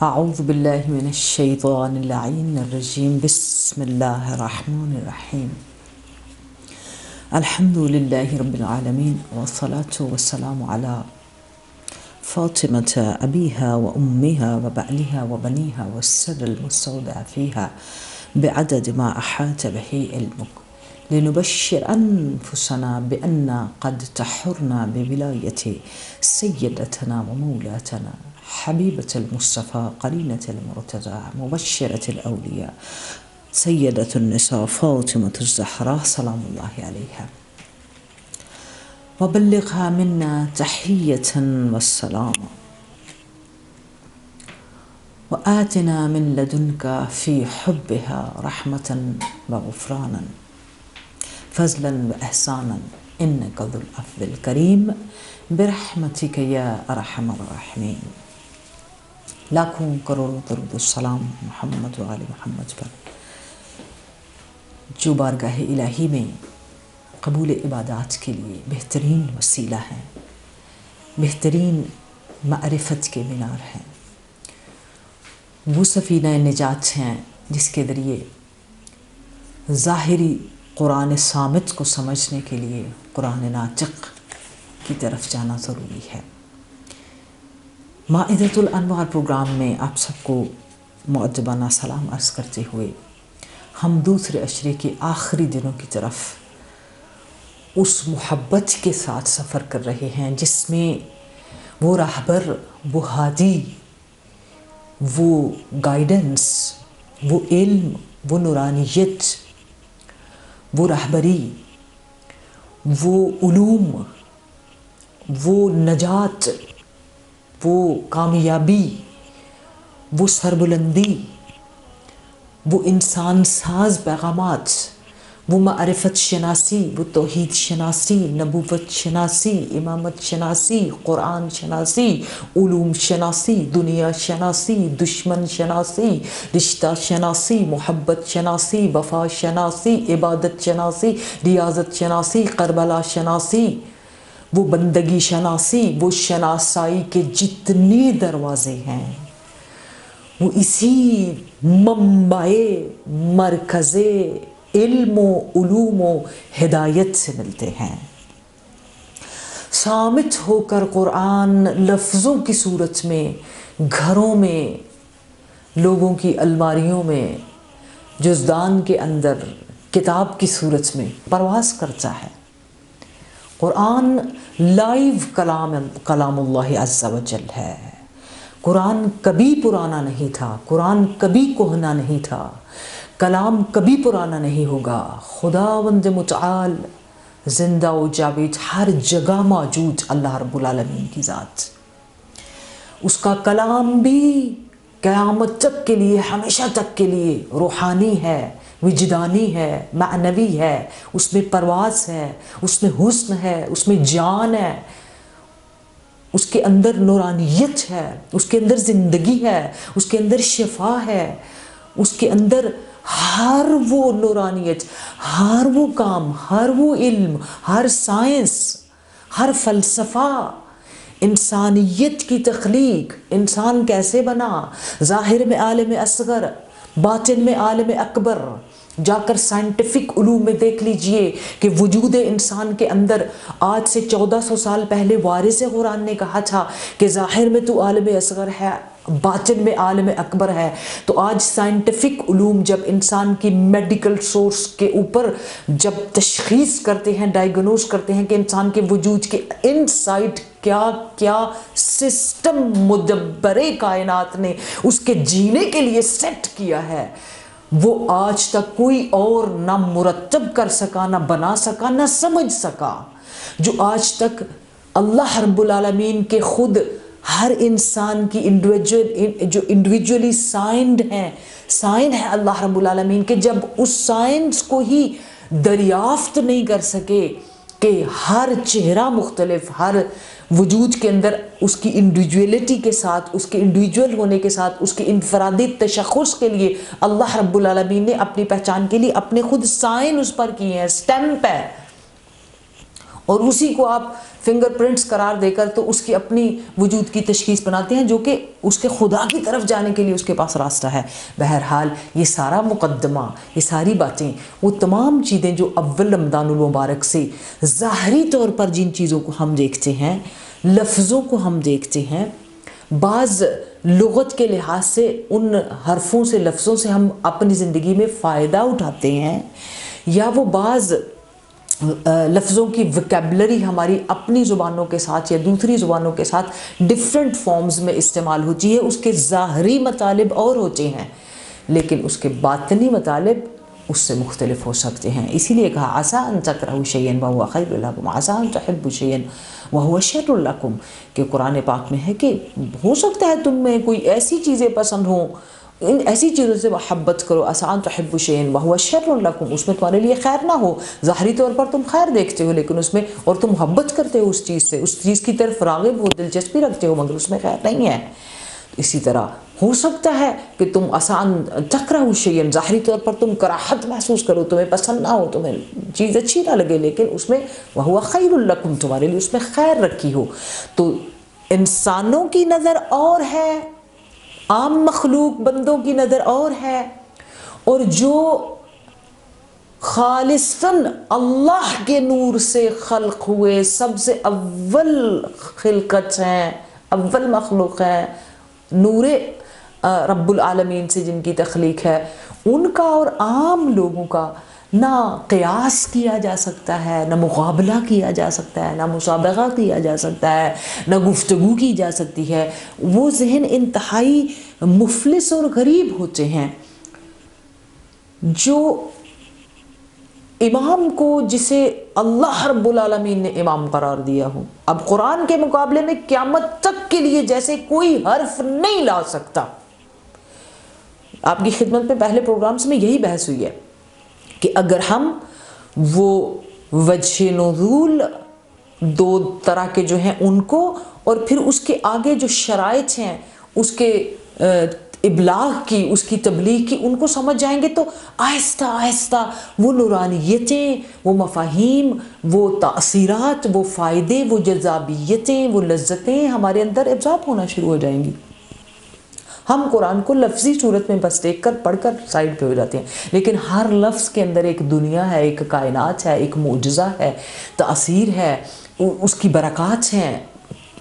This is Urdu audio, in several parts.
اعوذ باللہ من الشیطان اللعین الرجیم بسم اللہ الرحمن الرحیم الحمد للہ رب العالمین والصلاة والسلام علی فاطمة أبيها وأمها وبعلها وبنيها والسر المستودع فيها بعدد ما أحاط به علمك لنبشر أنفسنا بأن قد تحرنا بولاية سيدتنا ومولاتنا حبيبة المصطفى قرينة المرتضى مبشرة الأولياء سيدة النساء فاطمة الزهراء سلام الله عليها وبلغها منا تحية والسلام وآتنا من لدنك في حبها رحمة وغفرانا فضلا وإحسانا إنك ذو العفو الكريم برحمتك يا أرحم الراحمين. لاکھوں کروڑوں درود السلام محمد و آل محمد پر جو بارگاہ الہی میں قبول عبادات کے لیے بہترین وسیلہ ہیں، بہترین معرفت کے مینار ہیں، وہ سفینہ نجات ہیں جس کے ذریعے ظاہری قرآن صامت کو سمجھنے کے لیے قرآن ناطق کی طرف جانا ضروری ہے۔ مائدۃ الانوار پروگرام میں آپ سب کو مؤدبانہ سلام عرض کرتے ہوئے ہم دوسرے عشرے کے آخری دنوں کی طرف اس محبت کے ساتھ سفر کر رہے ہیں جس میں وہ راہبر، وہ ہادی، وہ گائیڈنس، وہ علم، وہ نورانیت، وہ رہبری، وہ علوم، وہ نجات، وہ کامیابی، وہ سربلندی، وہ انسان ساز پیغامات، وہ معرفت شناسی، وہ توحید شناسی، نبوت شناسی، امامت شناسی، قرآن شناسی، علوم شناسی، دنیا شناسی، دشمن شناسی، رشتہ شناسی، محبت شناسی، وفا شناسی، عبادت شناسی، ریاضت شناسی، کربلا شناسی، وہ بندگی شناسی، وہ شناسائی کے جتنے دروازے ہیں وہ اسی منبع مرکز علم و علوم و ہدایت سے ملتے ہیں۔ صامت ہو کر قرآن لفظوں کی صورت میں گھروں میں، لوگوں کی الماریوں میں، جزدان کے اندر کتاب کی صورت میں پرواز کرتا ہے۔ قرآن لائیو کلام اللہ عز و جل ہے۔ قرآن کبھی پرانا نہیں تھا، قرآن کبھی کہنا نہیں تھا، کلام کبھی پرانا نہیں ہوگا۔ خداوند متعال زندہ و جاوید، ہر جگہ موجود اللہ رب العالمین کی ذات، اس کا کلام بھی قیامت تک کے لیے، ہمیشہ تک کے لیے روحانی ہے، وجدانی ہے، معنوی ہے، اس میں پرواز ہے، اس میں حسن ہے، اس میں جان ہے، اس کے اندر نورانیت ہے، اس کے اندر زندگی ہے، اس کے اندر شفا ہے، اس کے اندر ہر وہ نورانیت، ہر وہ کام، ہر وہ علم، ہر سائنس، ہر فلسفہ، انسانیت کی تخلیق، انسان کیسے بنا، ظاہر میں عالم اصغر، باطن میں عالم اکبر، جا کر سائنٹیفک علوم میں دیکھ لیجئے کہ وجود انسان کے اندر آج سے 1400 سال پہلے وارث قرآن نے کہا تھا کہ ظاہر میں تو عالم اصغر ہے، باطن میں عالم اکبر ہے۔ تو آج سائنٹیفک علوم جب انسان کی میڈیکل سورس کے اوپر جب تشخیص کرتے ہیں، ڈائیگنوز کرتے ہیں کہ انسان کے وجود کے انسائٹ کیا کیا سسٹم مدبر کائنات نے اس کے جینے کے لیے سیٹ کیا ہے، وہ آج تک کوئی اور نہ مرتب کر سکا، نہ بنا سکا، نہ سمجھ سکا۔ جو آج تک اللہ رب العالمین کے خود ہر انسان کی انڈیویجولی سائنڈ ہیں، سائن ہے اللہ رب العالمین کے، جب اس سائنس کو ہی دریافت نہیں کر سکے کہ ہر چہرہ مختلف، ہر وجود کے اندر اس کی انڈیویجولیٹی کے ساتھ، اس کے انڈیویجول ہونے کے ساتھ، اس کی انفرادی تشخص کے لیے اللہ رب العالمین نے اپنی پہچان کے لیے اپنے خود سائن اس پر کیے ہیں، سٹیمپ ہے، اور اسی کو آپ فنگر پرنٹس قرار دے کر تو اس کی اپنی وجود کی تشخیص بناتے ہیں، جو کہ اس کے خدا کی طرف جانے کے لیے اس کے پاس راستہ ہے۔ بہرحال یہ سارا مقدمہ، یہ ساری باتیں، وہ تمام چیزیں جو اول رمضان المبارک سے ظاہری طور پر جن چیزوں کو ہم دیکھتے ہیں، لفظوں کو ہم دیکھتے ہیں، بعض لغت کے لحاظ سے ان حرفوں سے، لفظوں سے ہم اپنی زندگی میں فائدہ اٹھاتے ہیں، یا وہ بعض لفظوں کی وکیبلری ہماری اپنی زبانوں کے ساتھ یا دوسری زبانوں کے ساتھ ڈفرینٹ فارمز میں استعمال ہوتی ہے، اس کے ظاہری مطالب اور ہوتے ہیں لیکن اس کے باطنی مطالب اس سے مختلف ہو سکتے ہیں۔ اسی لیے کہا عسیٰ ان تکرہوا شیئا وہو خیر لکم، عسیٰ ان تحبوا شیئا وہو شر لکم، کہ قرآن پاک میں ہے کہ ہو سکتا ہے تم میں کوئی ایسی چیزیں پسند ہوں، ان ایسی چیزوں سے محبت کرو، عسیٰ ان تحبوا شیئا وہو شر لکم، اس میں تمہارے لیے خیر نہ ہو، ظاہری طور پر تم خیر دیکھتے ہو لیکن اس میں، اور تم محبت کرتے ہو اس چیز سے، اس چیز کی طرف راغب ہو، دلچسپی رکھتے ہو، مگر اس میں خیر نہیں ہے۔ اسی طرح ہو سکتا ہے کہ تم آسان تکرہوا شیئا، ظاہری طور پر تم کراہت محسوس کرو، تمہیں پسند نہ ہو، تمہیں چیز اچھی نہ لگے، لیکن اس میں وہو خیر لکم، تمہارے لیے اس میں خیر رکھی ہو۔ تو انسانوں کی نظر اور ہے، عام مخلوق بندوں کی نظر اور ہے، اور جو خالصاً اللہ کے نور سے خلق ہوئے سب سے اول خلقت ہیں، اول مخلوق ہیں، نور رب العالمین سے جن کی تخلیق ہے، ان کا اور عام لوگوں کا نہ قیاس کیا جا سکتا ہے، نہ مقابلہ کیا جا سکتا ہے، نہ مسابقہ کیا جا سکتا ہے، نہ گفتگو کی جا سکتی ہے۔ وہ ذہن انتہائی مفلس اور غریب ہوتے ہیں جو امام کو، جسے اللہ رب العالمین نے امام قرار دیا ہو، اب قرآن کے مقابلے میں قیامت تک کے لیے جیسے کوئی حرف نہیں لا سکتا۔ آپ کی خدمت میں پہلے پروگرامز میں یہی بحث ہوئی ہے کہ اگر ہم وہ وجہ نزول دو طرح کے جو ہیں ان کو، اور پھر اس کے آگے جو شرائط ہیں اس کے ابلاغ کی، اس کی تبلیغ کی، ان کو سمجھ جائیں گے تو آہستہ آہستہ وہ نورانیتیں، وہ مفاہیم، وہ تاثیرات، وہ فائدے، وہ جذابیتیں، وہ لذتیں ہمارے اندر ابزاب ہونا شروع ہو جائیں گی۔ ہم قرآن کو لفظی صورت میں بس دیکھ کر پڑھ کر سائڈ پہ ہو جاتے ہیں، لیکن ہر لفظ کے اندر ایک دنیا ہے، ایک کائنات ہے، ایک معجزہ ہے، تاثیر ہے، اس کی برکات ہیں۔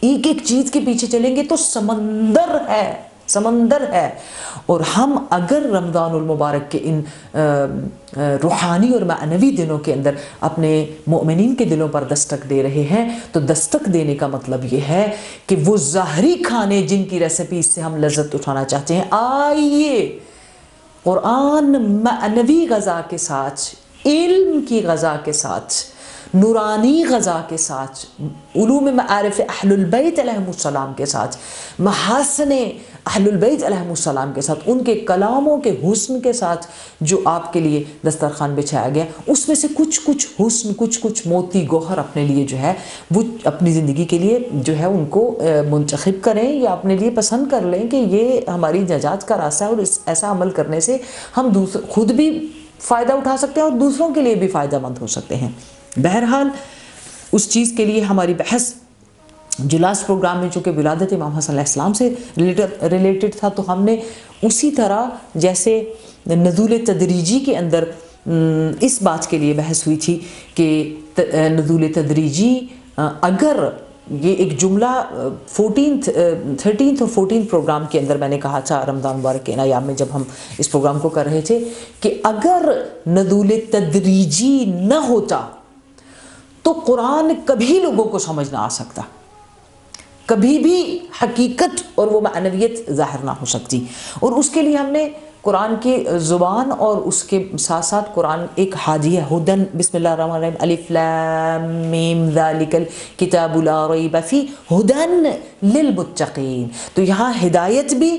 ایک ایک چیز کے پیچھے چلیں گے تو سمندر ہے، سمندر ہے۔ اور ہم اگر رمضان المبارک کے ان روحانی اور معنوی دنوں کے اندر اپنے مؤمنین کے دلوں پر دستک دے رہے ہیں تو دستک دینے کا مطلب یہ ہے کہ وہ ظاہری کھانے جن کی ریسیپیز سے ہم لذت اٹھانا چاہتے ہیں، آئیے قرآن معنوی غذا کے ساتھ، علم کی غذا کے ساتھ، نورانی غذا کے ساتھ، علوم معارف اہل البیت علیہم السلام کے ساتھ، محاسن اہل البیت علیہم السلام کے ساتھ، ان کے کلاموں کے حسن کے ساتھ جو آپ کے لیے دسترخوان بچھایا گیا، اس میں سے کچھ حسن، کچھ موتی گوہر اپنے لیے جو ہے وہ اپنی زندگی کے لیے جو ہے ان کو منتخب کریں یا اپنے لیے پسند کر لیں کہ یہ ہماری نجات کا راستہ ہے، اور ایسا عمل کرنے سے ہم خود بھی فائدہ اٹھا سکتے ہیں اور دوسروں کے لیے بھی فائدہ مند ہو سکتے ہیں۔ بہرحال اس چیز کے لیے ہماری بحث جو لاسٹ پروگرام میں چونکہ ولادت امام حسن علیہ السلام سے ریلیٹڈ تھا، تو ہم نے اسی طرح جیسے نزول تدریجی کے اندر اس بات کے لیے بحث ہوئی تھی کہ نزول تدریجی، اگر یہ ایک جملہ 13th اور 14th پروگرام کے اندر میں نے کہا تھا رمضان مبارک کے ایام میں جب ہم اس پروگرام کو کر رہے تھے کہ اگر نزول تدریجی نہ ہوتا تو قرآن کبھی لوگوں کو سمجھ نہ آ سکتا، کبھی بھی حقیقت اور وہ معنویت ظاہر نہ ہو سکتی۔ اور اس کے لیے ہم نے قرآن کی زبان اور اس کے ساتھ ساتھ قرآن ایک ہادی ہے، ہدن، بسم اللہ الرحمن الرحیم، الف لام میم ذالک الکتاب لا ریب فیہ ہدن للمتقین، تو یہاں ہدایت بھی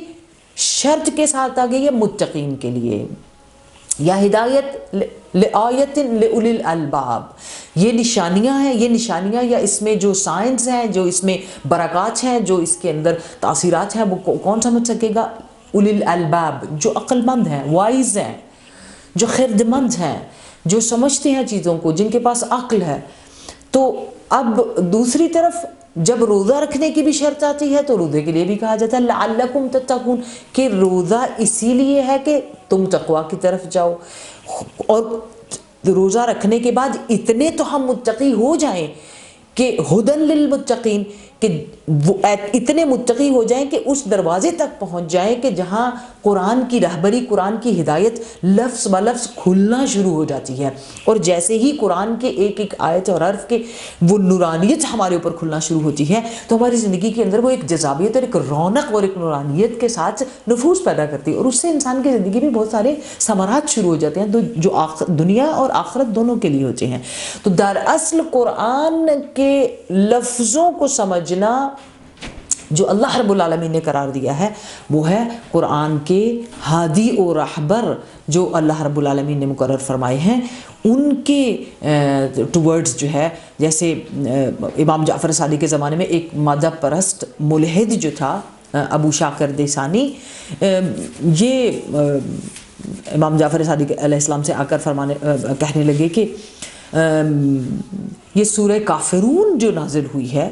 شرط کے ساتھ آ گئی ہے متقین کے لیے، یا ہدایت لآیت لأولی الالباب، یہ نشانیاں ہیں، یہ نشانیاں یا اس میں جو سائنس ہیں، جو اس میں برکات ہیں، جو اس کے اندر تاثیرات ہیں، وہ کون سمجھ سکے گا؟ اولی الالباب، جو عقل مند ہیں، وائز ہیں، جو خردمند ہیں، جو سمجھتے ہیں چیزوں کو، جن کے پاس عقل ہے۔ تو اب دوسری طرف جب روزہ رکھنے کی بھی شرط آتی ہے تو روزے کے لیے بھی کہا جاتا ہے لعلکم تتقون، کہ روزہ اسی لیے ہے کہ تم تقوی کی طرف جاؤ، اور روزہ رکھنے کے بعد اتنے تو ہم متقی ہو جائیں کہ ہدن للمتقین، کہ وہ اتنے متقی ہو جائیں کہ اس دروازے تک پہنچ جائیں کہ جہاں قرآن کی رہبری، قرآن کی ہدایت لفظ بلفظ کھلنا شروع ہو جاتی ہے، اور جیسے ہی قرآن کے ایک ایک آیت اور حرف کے وہ نورانیت ہمارے اوپر کھلنا شروع ہوتی ہے تو ہماری زندگی کے اندر وہ ایک جذابیت اور ایک رونق اور ایک نورانیت کے ساتھ نفوذ پیدا کرتی ہے، اور اس سے انسان کی زندگی میں بہت سارے ثمرات شروع ہو جاتے ہیں جو دنیا اور آخرت دونوں کے لیے ہوتے ہیں۔ تو دراصل قرآن کے لفظوں کو سمجھنا جو اللہ رب العالمین نے قرار دیا ہے وہ ہے قرآن کے ہادی و رہبر جو اللہ رب العالمین نے مقرر فرمائے ہیں، ان کے ٹورڈز جو ہے، جیسے امام جعفر صادق کے زمانے میں ایک مادہ پرست ملحد جو تھا ابو شاکر دیسانی، یہ امام جعفر صادق علیہ السلام سے آ کر کہنے لگے کہ یہ سورہ کافرون جو نازل ہوئی ہے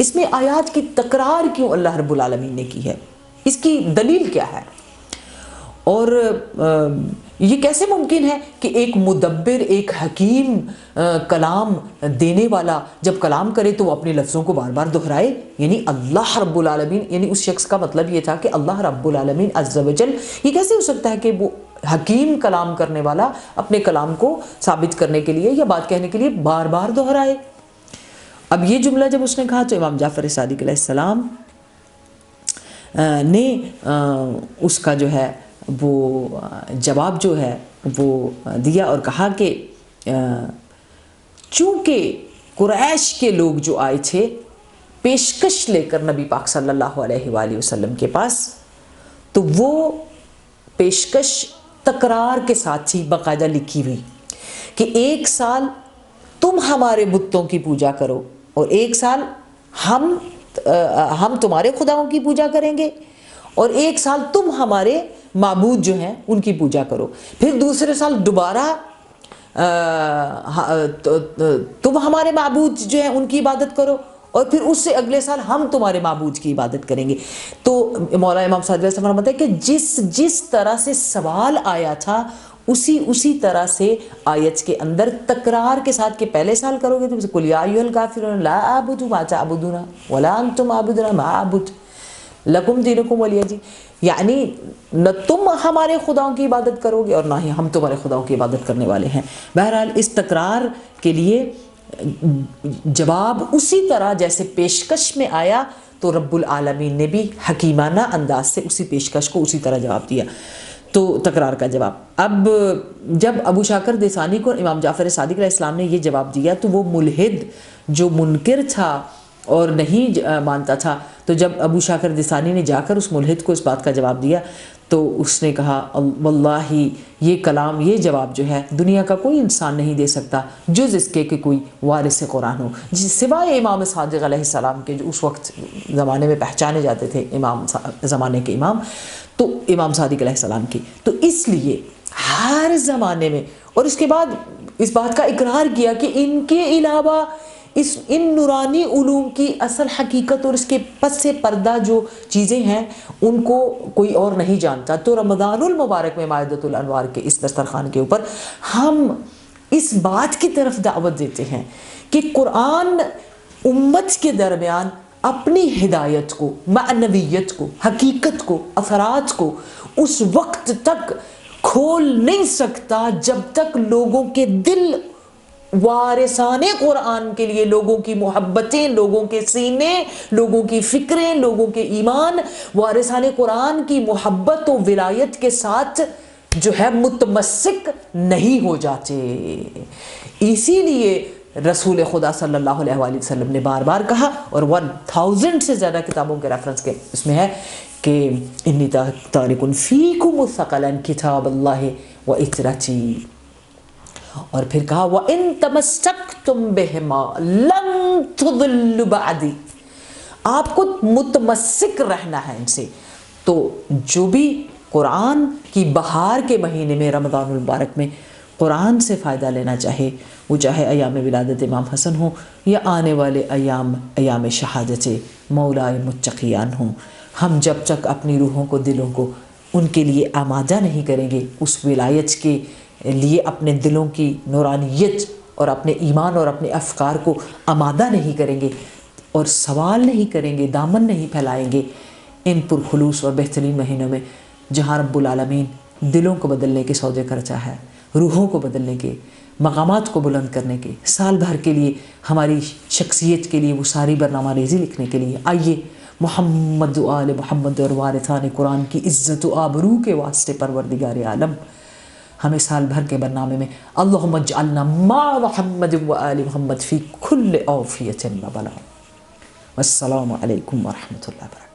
اس میں آیات کی تکرار کیوں اللہ رب العالمین نے کی ہے، اس کی دلیل کیا ہے، اور یہ کیسے ممکن ہے کہ ایک مدبر، ایک حکیم کلام دینے والا جب کلام کرے تو وہ اپنے لفظوں کو بار بار دہرائے، یعنی اللہ رب العالمین، یعنی اس شخص کا مطلب یہ تھا کہ اللہ رب العالمین عز و جل، یہ کیسے ہو سکتا ہے کہ وہ حکیم کلام کرنے والا اپنے کلام کو ثابت کرنے کے لیے یا بات کہنے کے لیے بار بار دہرائے۔ اب یہ جملہ جب اس نے کہا تو امام جعفر صادق علیہ السلام نے اس کا جو ہے وہ جواب جو ہے وہ دیا اور کہا کہ چونکہ قریش کے لوگ جو آئے تھے پیشکش لے کر نبی پاک صلی اللہ علیہ وآلہ وسلم کے پاس، تو وہ پیشکش تکرار کے ساتھ تھی، باقاعدہ لکھی ہوئی، کہ ایک سال تم ہمارے بتوں کی پوجا کرو اور ایک سال ہم تمہارے خداؤں کی پوجا کریں گے، اور ایک سال تم ہمارے معبود جو ہیں ان کی پوجا کرو، پھر دوسرے سال دوبارہ تم ہمارے معبود جو ہیں ان کی عبادت کرو، اور پھر اس سے اگلے سال ہم تمہارے معبود کی عبادت کریں گے۔ تو مولا امام صادق علیہ السلام فرماتے ہیں کہ جس طرح سے سوال آیا تھا اسی طرح سے آیت کے اندر تکرار کے ساتھ کہ پہلے سال کرو گے تو قل یا ایھا الکافرون لا اعبد ما تعبدون ولا انتم عابدون ما اعبد لکم دینکم ولی دین، یعنی نہ تم ہمارے خداؤں کی عبادت کرو گے اور نہ ہی ہم تمہارے خداؤں کی عبادت کرنے والے ہیں۔ بہرحال اس تکرار کے لیے جواب اسی طرح جیسے پیشکش میں آیا تو رب العالمین نے بھی حکیمانہ انداز سے اسی پیشکش کو اسی طرح جواب دیا، تو تکرار کا جواب۔ اب جب ابو شاکر دیسانی کو امام جعفر صادق علیہ السلام نے یہ جواب دیا تو وہ ملحد جو منکر تھا اور نہیں مانتا تھا، تو جب ابو شاکر دیسانی نے جا کر اس ملحد کو اس بات کا جواب دیا تو اس نے کہا واللہ یہ کلام، یہ جواب جو ہے دنیا کا کوئی انسان نہیں دے سکتا جز اس کے کہ کوئی وارث قرآن ہو، سوائے امام صادق علیہ السلام کے جو اس وقت زمانے میں پہچانے جاتے تھے امام زمانے کے امام، تو امام صادق علیہ السلام کی۔ تو اس لیے ہر زمانے میں، اور اس کے بعد اس بات کا اقرار کیا کہ ان کے علاوہ ان نورانی علوم کی اصل حقیقت اور اس کے پس پردہ جو چیزیں ہیں ان کو کوئی اور نہیں جانتا۔ تو رمضان المبارک میں مائدۃ الانوار کے اس دسترخوان کے اوپر ہم اس بات کی طرف دعوت دیتے ہیں کہ قرآن امت کے درمیان اپنی ہدایت کو، معنویت کو، حقیقت کو، اثرات کو اس وقت تک کھول نہیں سکتا جب تک لوگوں کے دل وارثان قرآن کے لیے، لوگوں کی محبتیں، لوگوں کے سینے، لوگوں کی فکریں، لوگوں کے ایمان وارثان قرآن کی محبت و ولایت کے ساتھ جو ہے متمسک نہیں ہو جاتے۔ اسی لیے رسول خدا صلی اللہ علیہ وآلہ وسلم نے بار بار کہا، اور 1000 سے زیادہ کتابوں کے ریفرنس کے اس میں ہے کہ انی تارک فیکم ثقلا کتاب اللہ و اطرتی، اور پھر کہا وَإِن تَمَسَّكْتُمْ بِهِمَا لَن تُضِلُّوا بَعْدِي، آپ کو متمسک رہنا ہے ان سے۔ تو جو بھی قرآن کی بہار کے مہینے میں رمضان المبارک میں قرآن سے فائدہ لینا چاہے، وہ چاہے ایام ولادت امام حسن ہوں یا آنے والے ایام شہادت مولا متقیان ہوں، ہم جب تک اپنی روحوں کو، دلوں کو ان کے لیے آمادہ نہیں کریں گے، اس ولایت کے لیے اپنے دلوں کی نورانیت اور اپنے ایمان اور اپنے افکار کو آمادہ نہیں کریں گے اور سوال نہیں کریں گے، دامن نہیں پھیلائیں گے ان پرخلوص اور بہترین مہینوں میں جہاں رب العالمین دلوں کو بدلنے کے سودے کرتا ہے، روحوں کو بدلنے کے، مقامات کو بلند کرنے کے، سال بھر کے لیے ہماری شخصیت کے لیے وہ ساری برنامہ ریزی لکھنے کے لیے آئیے محمد و آل محمد اور وارثان قرآن کی عزت و آبرو کے واسطے پروردگار عالم ہمیں سال بھر کے برنامے میں اللہم اجعلنا مع محمد و آل محمد فی کل اوفیت و بلا۔ والسلام علیکم ورحمۃ اللہ وبرکاتہ۔